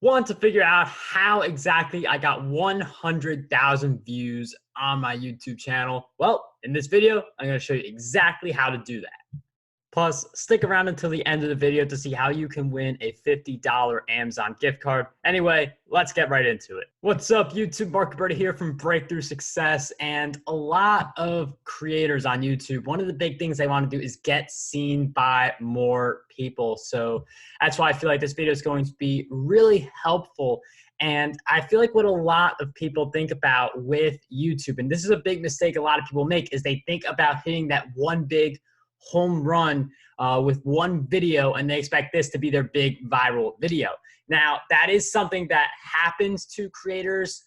Want to figure out how exactly I got 100,000 views on my YouTube channel? Well, in this video, I'm going to show you exactly how to do that. Plus, stick around until the end of the video to see how you can win a $50 Amazon gift card. Anyway, let's get right into it. What's up, YouTube? Marc Guberti here from Breakthrough Success. And a lot of creators on YouTube, one of the big things they want to do is get seen by more people. So that's why I feel like this video is going to be really helpful. And I feel like what a lot of people think about with YouTube, and this is a big mistake a lot of people make, is they think about hitting that one big home run with one video, and they expect this to be their big viral video. Now, that is something that happens to creators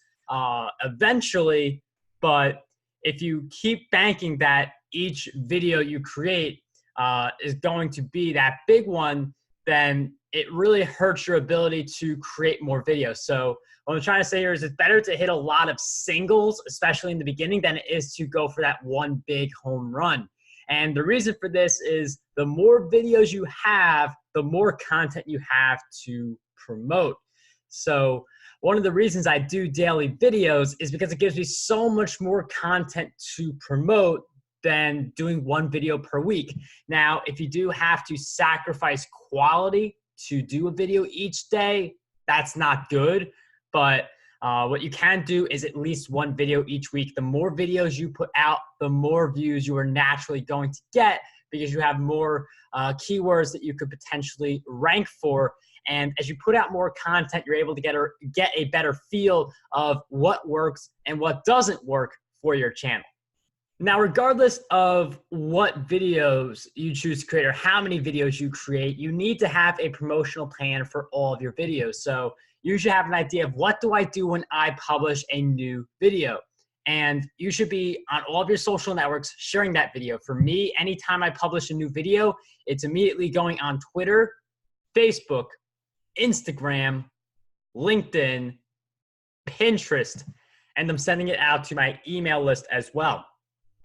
eventually, but if you keep banking that each video you create is going to be that big one, then it really hurts your ability to create more videos. So what I'm trying to say here is it's better to hit a lot of singles, especially in the beginning, than it is to go for that one big home run. And the reason for this is the more videos you have, the more content you have to promote. So one of the reasons I do daily videos is because it gives me so much more content to promote than doing one video per week. Now, if you do have to sacrifice quality to do a video each day, that's not good. But what you can do is at least one video each week. The more videos you put out, the more views you are naturally going to get, because you have more keywords that you could potentially rank for. And as you put out more content, you're able to get a better feel of what works and what doesn't work for your channel. Now, regardless of what videos you choose to create or how many videos you create, you need to have a promotional plan for all of your videos. So you should have an idea of what do I do when I publish a new video. And you should be on all of your social networks sharing that video. For me, anytime I publish a new video, it's immediately going on Twitter, Facebook, Instagram, LinkedIn, Pinterest, and I'm sending it out to my email list as well.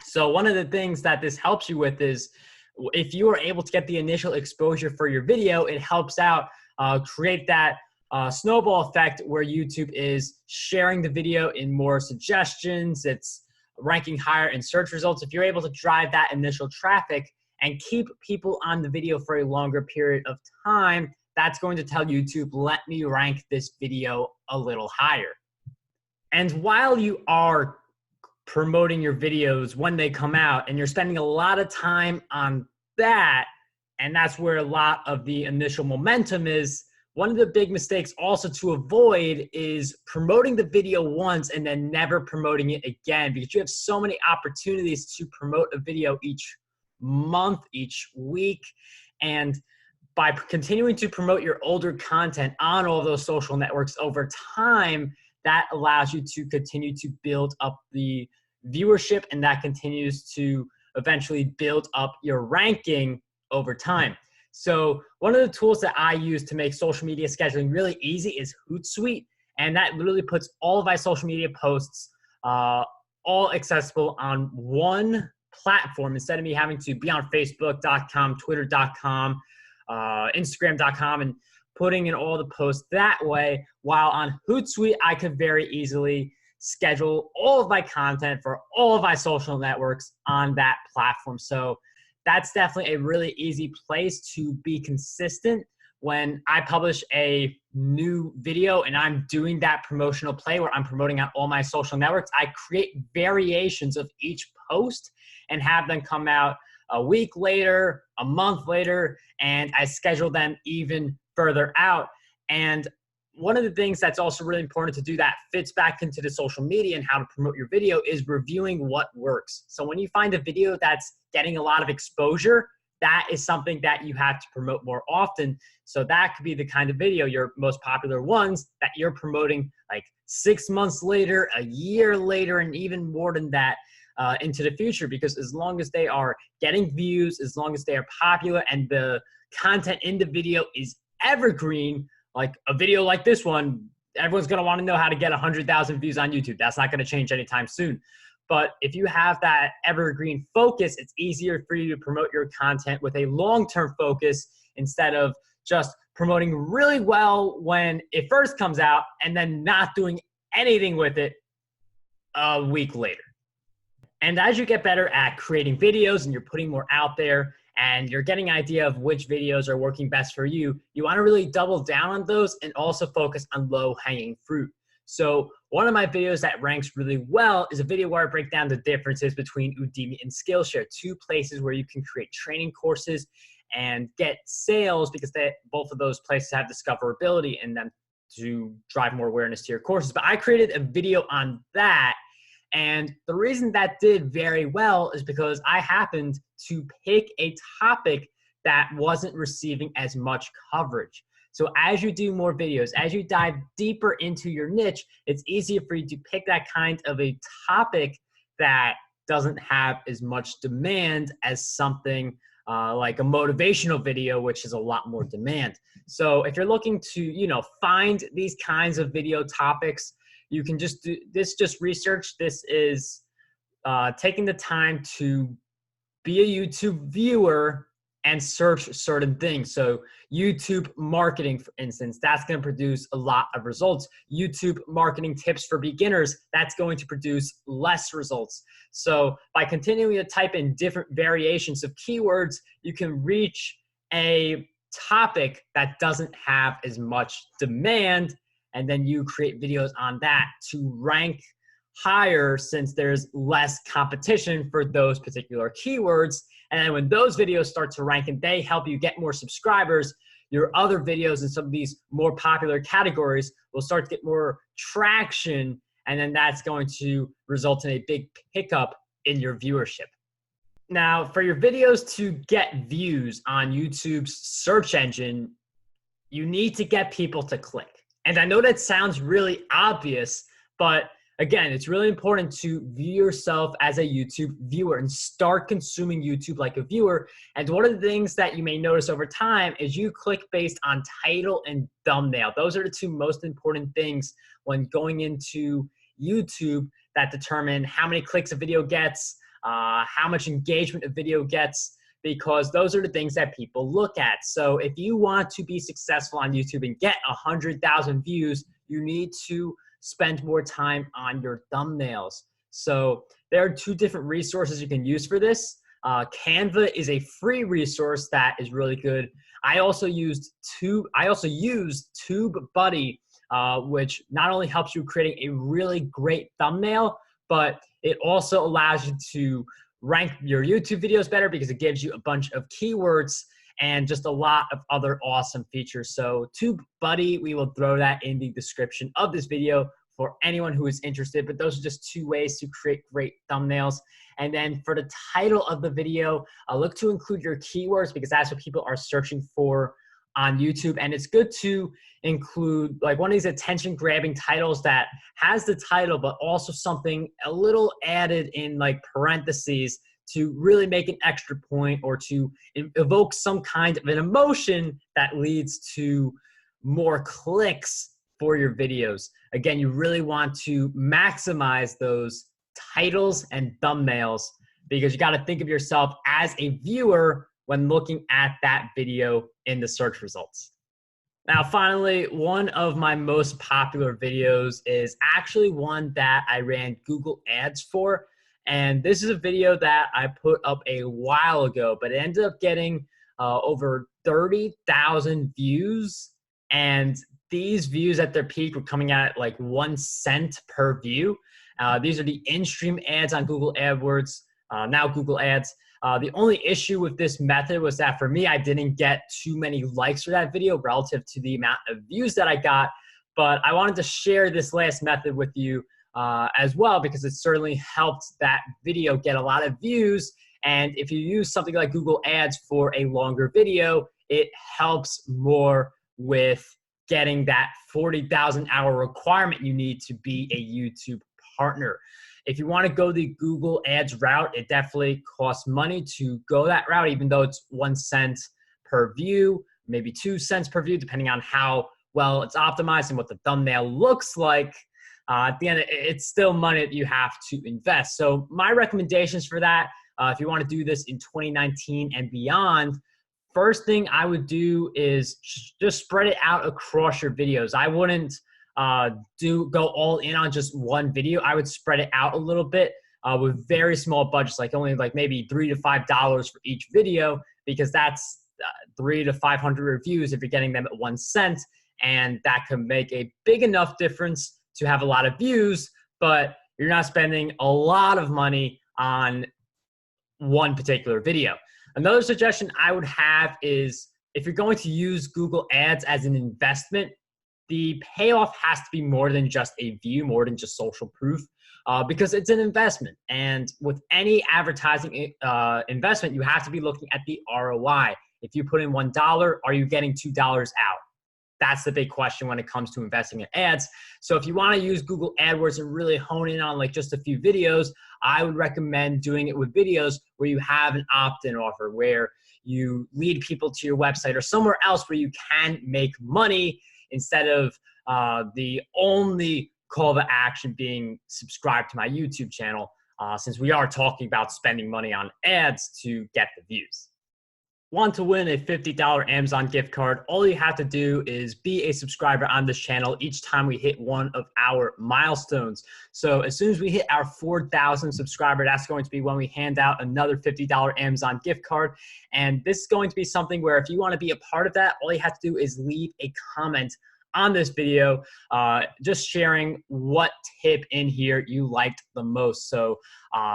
So one of the things that this helps you with is if you are able to get the initial exposure for your video, it helps out create that snowball effect where YouTube is sharing the video in more suggestions. It's ranking higher in search results. If you're able to drive that initial traffic and keep people on the video for a longer period of time, that's going to tell YouTube, let me rank this video a little higher. And while you are promoting your videos when they come out and you're spending a lot of time on that, and that's where a lot of the initial momentum is, one of the big mistakes also to avoid is promoting the video once and then never promoting it again, because you have so many opportunities to promote a video each month, each week. And by continuing to promote your older content on all those social networks over time, that allows you to continue to build up the viewership, and that continues to eventually build up your ranking over time. So one of the tools that I use to make social media scheduling really easy is Hootsuite, and that literally puts all of my social media posts all accessible on one platform instead of me having to be on Facebook.com, Twitter.com, Instagram.com, and putting in all the posts that way. While on Hootsuite, I could very easily schedule all of my content for all of my social networks on that platform. So that's definitely a really easy place to be consistent. When I publish a new video and I'm doing that promotional play where I'm promoting on all my social networks, I create variations of each post and have them come out a week later, a month later, and I schedule them even further out. And one of the things that's also really important to do that fits back into the social media and how to promote your video is reviewing what works. So when you find a video that's getting a lot of exposure, that is something that you have to promote more often. So that could be the kind of video, your most popular ones, that you're promoting like 6 months later, a year later, and even more than that into the future. Because as long as they are getting views, as long as they are popular and the content in the video is evergreen, like a video like this one, everyone's going to want to know how to get 100,000 views on YouTube. That's not going to change anytime soon. But if you have that evergreen focus, it's easier for you to promote your content with a long-term focus instead of just promoting really well when it first comes out and then not doing anything with it a week later. And as you get better at creating videos and you're putting more out there and you're getting an idea of which videos are working best for you, you want to really double down on those and also focus on low-hanging fruit. So one of my videos that ranks really well is a video where I break down the differences between Udemy and Skillshare, two places where you can create training courses and get sales, because both of those places have discoverability in them to drive more awareness to your courses. But I created a video on that. And the reason that did very well is because I happened to pick a topic that wasn't receiving as much coverage. So as you do more videos, as you dive deeper into your niche, it's easier for you to pick that kind of a topic that doesn't have as much demand as something like a motivational video, which is a lot more demand. So if you're looking to, find these kinds of video topics, you can just do this, just research. This is taking the time to be a YouTube viewer and search certain things. So YouTube marketing, for instance, that's going to produce a lot of results. YouTube marketing tips for beginners, that's going to produce less results. So by continuing to type in different variations of keywords, you can reach a topic that doesn't have as much demand, and then you create videos on that to rank higher since there's less competition for those particular keywords. And then when those videos start to rank and they help you get more subscribers, your other videos in some of these more popular categories will start to get more traction, and then that's going to result in a big pickup in your viewership. Now, for your videos to get views on YouTube's search engine, you need to get people to click. And I know that sounds really obvious, but again, it's really important to view yourself as a YouTube viewer and start consuming YouTube like a viewer. And one of the things that you may notice over time is you click based on title and thumbnail. Those are the two most important things when going into YouTube that determine how many clicks a video gets, how much engagement a video gets, because those are the things that people look at. So if you want to be successful on YouTube and get 100,000 views, you need to spend more time on your thumbnails. So there are two different resources you can use for this. Canva is a free resource that is really good. I also used TubeBuddy, which not only helps you creating a really great thumbnail, but it also allows you to rank your YouTube videos better because it gives you a bunch of keywords and just a lot of other awesome features. So TubeBuddy, we will throw that in the description of this video for anyone who is interested, but those are just two ways to create great thumbnails. And then for the title of the video, look to include your keywords because that's what people are searching for on YouTube. And it's good to include like one of these attention grabbing titles that has the title, but also something a little added in like parentheses to really make an extra point or to evoke some kind of an emotion that leads to more clicks for your videos. Again, you really want to maximize those titles and thumbnails because you got to think of yourself as a viewer when looking at that video in the search results. Now, finally, one of my most popular videos is actually one that I ran Google Ads for. And this is a video that I put up a while ago, but it ended up getting over 30,000 views. And these views at their peak were coming out at like 1 cent per view. These are the in-stream ads on Google AdWords, now Google Ads. The only issue with this method was that for me, I didn't get too many likes for that video relative to the amount of views that I got. But I wanted to share this last method with you as well because it certainly helped that video get a lot of views. And if you use something like Google Ads for a longer video, it helps more with getting that 40,000 hour requirement you need to be a YouTube partner. If you want to go the Google Ads route, it definitely costs money to go that route, even though it's 1 cent per view, maybe 2 cents per view, depending on how well it's optimized and what the thumbnail looks like. At the end, it's still money that you have to invest. So my recommendations for that, if you want to do this in 2019 and beyond, first thing I would do is just spread it out across your videos. I wouldn't go all in on just one video. I would spread it out a little bit with very small budgets, like only like maybe $3 to $5 for each video, because that's 300 to 500 reviews if you're getting them at 1 cent, and that can make a big enough difference to have a lot of views, but you're not spending a lot of money on one particular video. Another suggestion I would have is, if you're going to use Google Ads as an investment, the payoff has to be more than just a view, more than just social proof, because it's an investment. And with any advertising investment, you have to be looking at the ROI. If you put in $1, are you getting $2 out? That's the big question when it comes to investing in ads. So if you want to use Google AdWords and really hone in on like just a few videos, I would recommend doing it with videos where you have an opt-in offer, where you lead people to your website or somewhere else where you can make money, instead of the only call to action being subscribe to my YouTube channel, since we are talking about spending money on ads to get the views. Want to win a $50 Amazon gift card? All you have to do is be a subscriber on this channel each time we hit one of our milestones. So as soon as we hit our 4,000 subscriber, that's going to be when we hand out another $50 Amazon gift card. And this is going to be something where if you want to be a part of that, all you have to do is leave a comment on this video, just sharing what tip in here you liked the most. So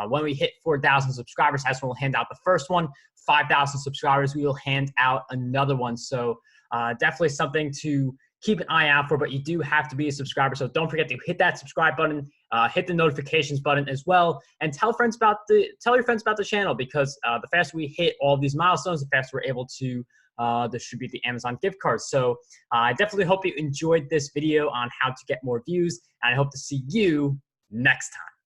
when we hit 4,000 subscribers, that's when we'll hand out the first one. 5,000 subscribers, we will hand out another one. So definitely something to keep an eye out for, but you do have to be a subscriber. So don't forget to hit that subscribe button, hit the notifications button as well, and tell your friends about the channel, because the faster we hit all these milestones, the faster we're able to distribute the Amazon gift cards. So I definitely hope you enjoyed this video on how to get more views, and I hope to see you next time.